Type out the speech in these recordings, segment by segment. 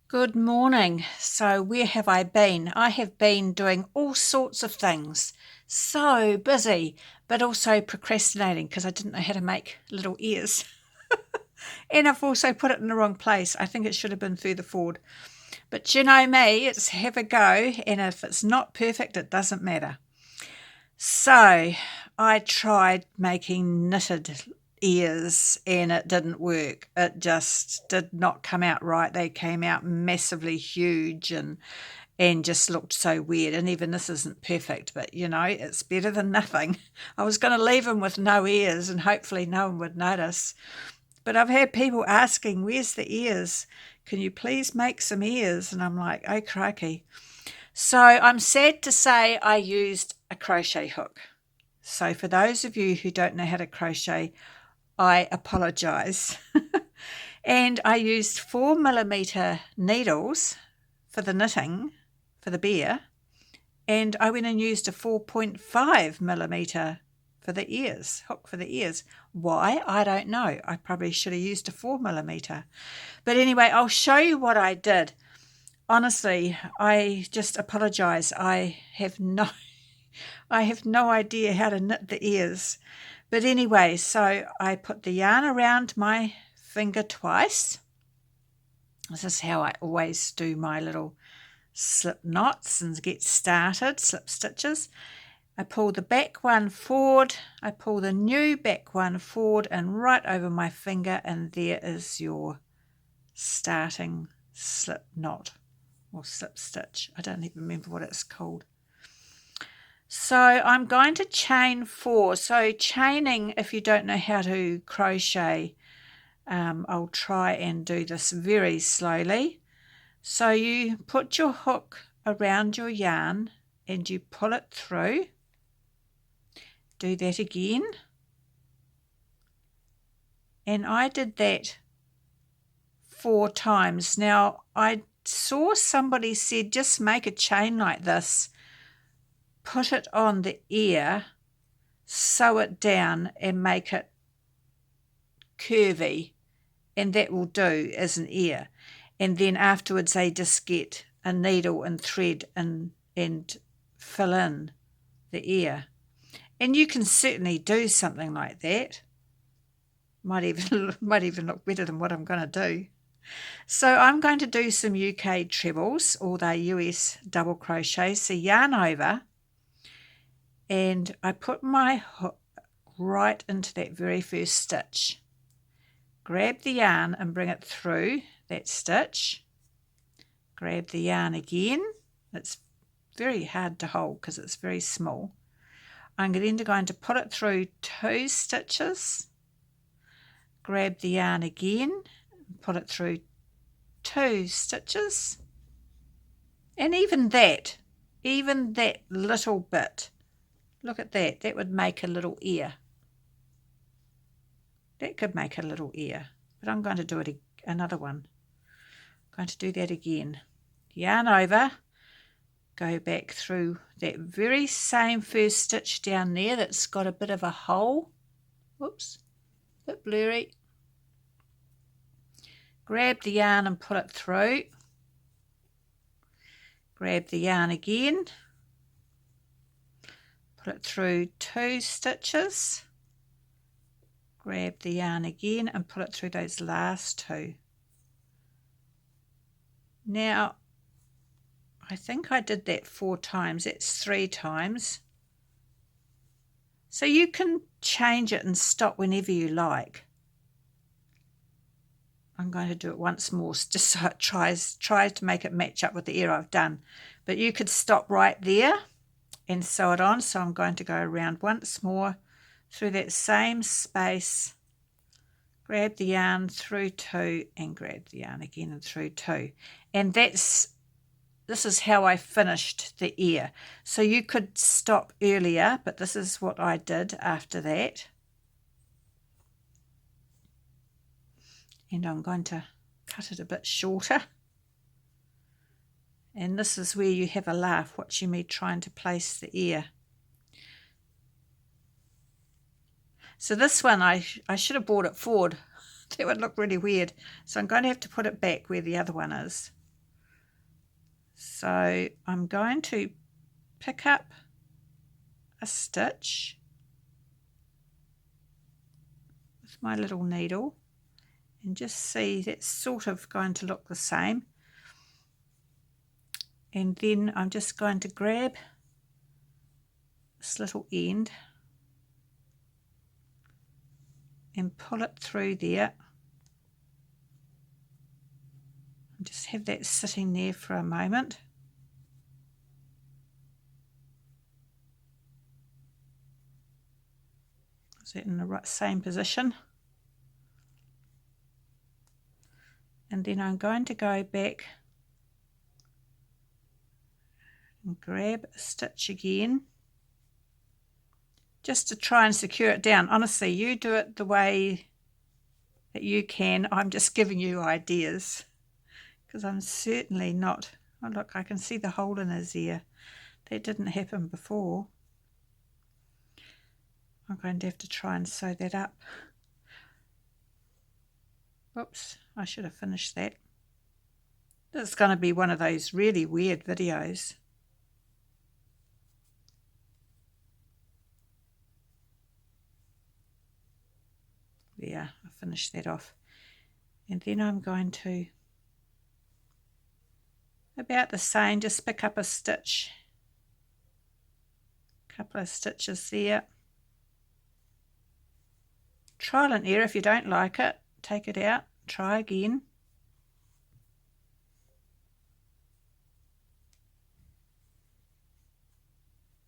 Good morning. So, where have I been? I have been doing all sorts of things. So busy, but also procrastinating because I didn't know how to make little ears. And I've also put it in the wrong place. I think it should have been further forward. But you know me, it's have a go, and if it's not perfect, it doesn't matter. So, I tried making knitted ears and it didn't work. It just did not come out right. They came out massively huge and just looked so weird. And even this isn't perfect, but it's better than nothing. I was going to leave them with no ears and hopefully no one would notice. But I've had people asking, where's the ears? Can you please make some ears? And I'm like, oh, crikey. So I'm sad to say I used a crochet hook. So for those of you who don't know how to crochet, I apologise. And I used 4mm needles for the knitting for the bear, and I went and used a 4.5mm for the ears, hook for the ears. Why? I don't know. I probably should have used a 4mm. But anyway, I'll show you what I did. Honestly, I just apologise. I have no idea how to knit the ears. But anyway, so I put the yarn around my finger twice. This is how I always do my little slip knots and get started, slip stitches. I pull the back one forward, I pull the new back one forward and right over my finger, and there is your starting slip knot or slip stitch. I don't even remember what it's called. So I'm going to chain 4. So chaining, if you don't know how to crochet, I'll try and do this very slowly. So you put your hook around your yarn and you pull it through. Do that again. And I did that 4 times. Now I saw somebody said just make a chain like this, put it on the ear, sew it down and make it curvy, and that will do as an ear. And then afterwards they just get a needle and thread and fill in the ear. And you can certainly do something like that. Might even look better than what I'm going to do. So I'm going to do some UK trebles, or they're US double crochets. So yarn over, and I put my hook right into that very first stitch. Grab the yarn and bring it through that stitch. Grab the yarn again. It's very hard to hold because it's very small. I'm then going to put it through 2 stitches. Grab the yarn again, put it through 2 stitches. And even that little bit, look at that, that would make a little ear. That could make a little ear, but I'm going to do it another one. I'm going to do that again. Yarn over, go back through that very same first stitch down there that's got a bit of a hole. Whoops, a bit blurry. Grab the yarn and put it through. Grab the yarn again, put it through 2 stitches. Grab the yarn again and put it through those last 2. Now, I think I did that 4 times. That's 3 times. So you can change it and stop whenever you like. I'm going to do it once more just so it tries to make it match up with the ear I've done. But you could stop right there and sew it on. So I'm going to go around once more through that same space, grab the yarn through 2 and grab the yarn again and through 2. And this is how I finished the ear. So you could stop earlier, but this is what I did after that. And I'm going to cut it a bit shorter. And this is where you have a laugh watching me trying to place the ear. So this one, I should have brought it forward. That would look really weird. So I'm going to have to put it back where the other one is. So I'm going to pick up a stitch with my little needle and just see that's sort of going to look the same. And then I'm just going to grab this little end and pull it through there. And just have that sitting there for a moment. Is that in the right, same position? And then I'm going to go back and grab a stitch again, just to try and secure it down. Honestly, you do it the way that you can. I'm just giving you ideas because I'm certainly not. Oh look, I can see the hole in his ear. That didn't happen before. I'm going to have to try and sew that up. Whoops, I should have finished that. This is going to be one of those really weird videos. There, I finished that off. And then I'm going to, about the same, just pick up a stitch. A couple of stitches there. Trial and error. If you don't like it, take it out, try again.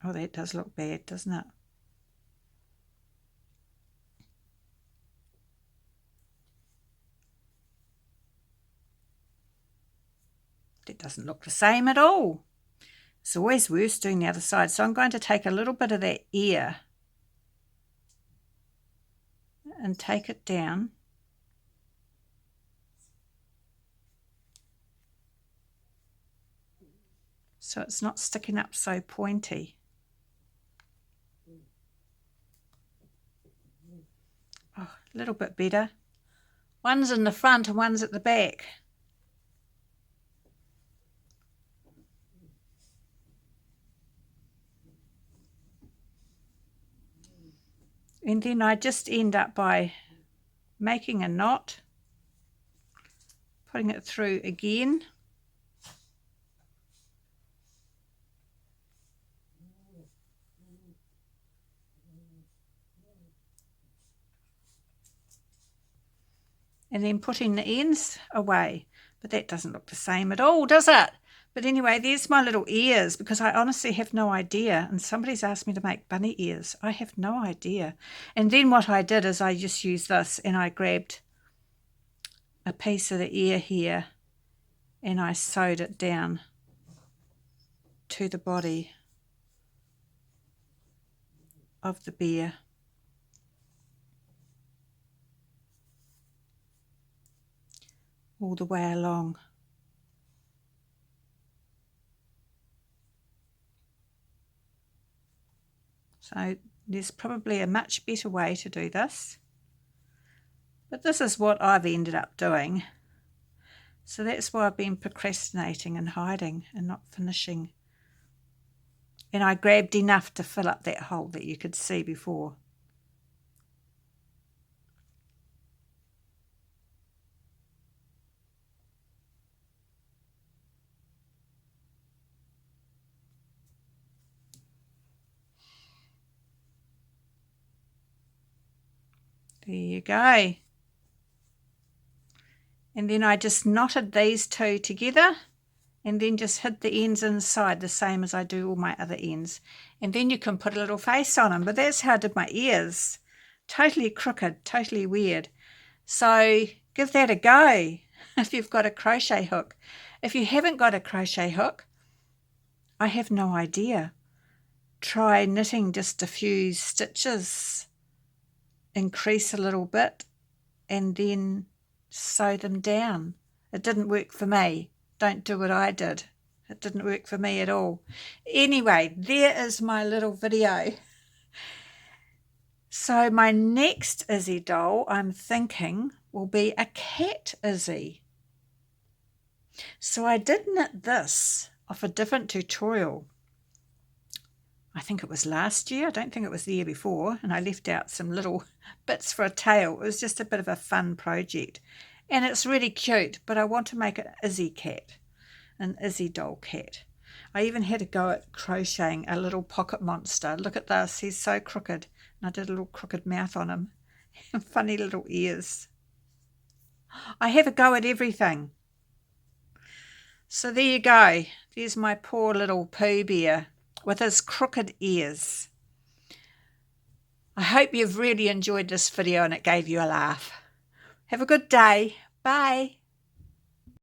Oh, that does look bad, doesn't it? That doesn't look the same at all. It's always worse doing the other side. So I'm going to take a little bit of that ear and take it down. So it's not sticking up so pointy. Oh, a little bit better. One's in the front and one's at the back. And then I just end up by making a knot, putting it through again. And then putting the ends away. But that doesn't look the same at all, does it? But anyway, there's my little ears, because I honestly have no idea. And somebody's asked me to make bunny ears. I have no idea. And then what I did is I just used this and I grabbed a piece of the ear here and I sewed it down to the body of the bear. All the way along. So there's probably a much better way to do this, but this is what I've ended up doing. So that's why I've been procrastinating and hiding and not finishing. And I grabbed enough to fill up that hole that you could see before. There you go. And then I just knotted these two together and then just hid the ends inside the same as I do all my other ends. And then you can put a little face on them. But that's how I did my ears. Totally crooked, totally weird. So give that a go if you've got a crochet hook. If you haven't got a crochet hook, I have no idea. Try knitting just a few stitches, increase a little bit, and then sew them down. It didn't work for me. Don't do what I did. It didn't work for me at all. Anyway, there is my little video. So my next Izzy doll, I'm thinking, will be a cat Izzy. So I did knit this off a different tutorial. I think it was last year. I don't think it was the year before. And I left out some little bits for a tail. It was just a bit of a fun project. And it's really cute, but I want to make an Izzy cat, an Izzy doll cat. I even had a go at crocheting a little pocket monster. Look at this. He's so crooked. And I did a little crooked mouth on him. And funny little ears. I have a go at everything. So there you go. There's my poor little Pooh Bear with his crooked ears. I hope you've really enjoyed this video and it gave you a laugh. Have a good day. Bye.